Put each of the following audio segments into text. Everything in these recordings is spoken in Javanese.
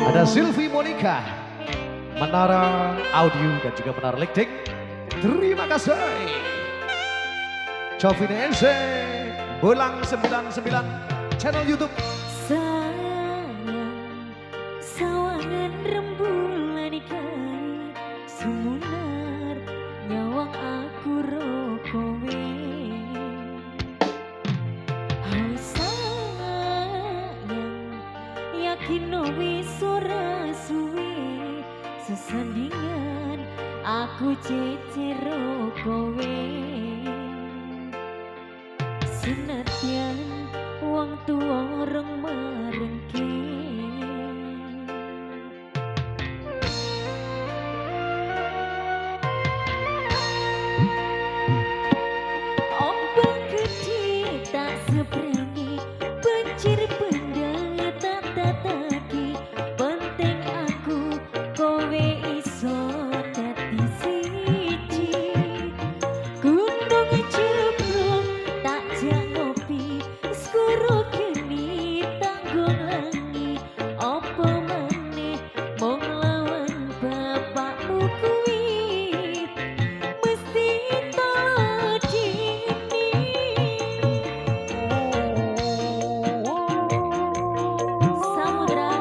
Ada Sylvie Monica, Menara Audio dan juga Menara Lighting. Terima kasih. Covine Ese, Bolang 99 channel YouTube. Sayang, sawangan rembulan ikai sumunar nyawang aku rokowe. Oh sayang, yakin wis ora suwe sesandingan aku cecero kowe. Senadyan wong tuwa orang merengke ombak gede tak seberangi banjir pendang tak tataki penting aku kowe iso dadi siji gunung jeblok tak jak ngopi skuro kini tanggung langi opo maneh mong lawan bapakmu kuwi mesti tolo dini Samudra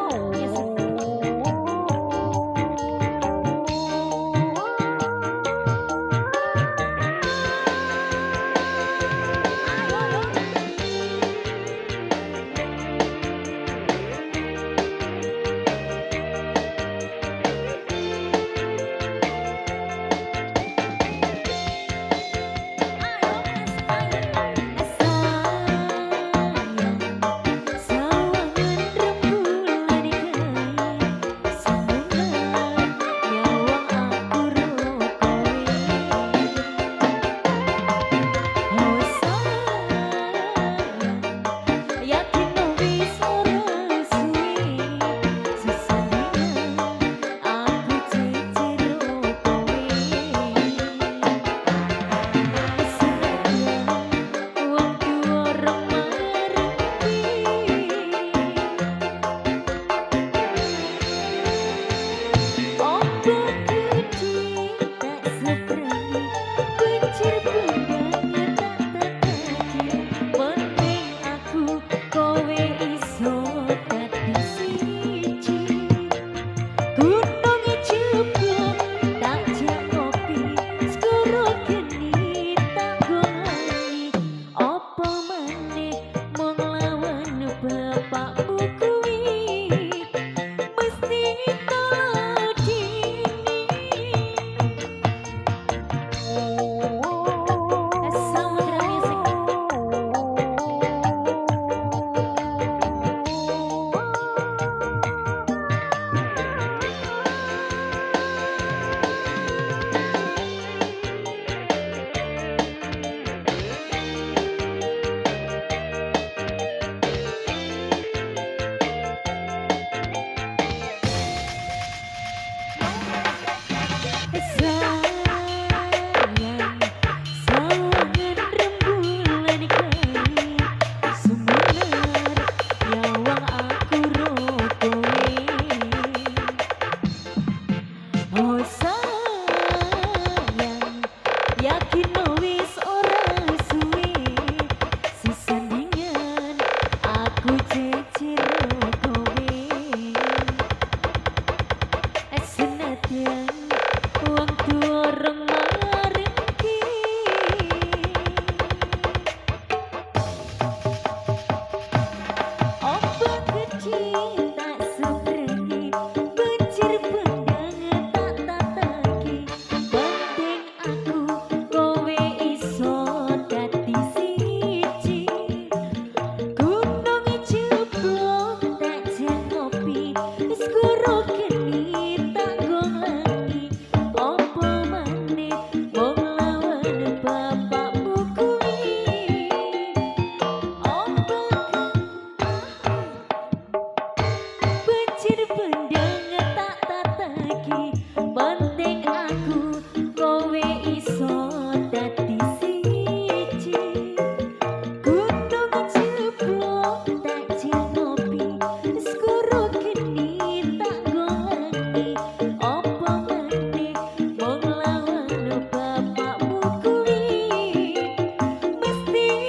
tak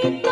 kita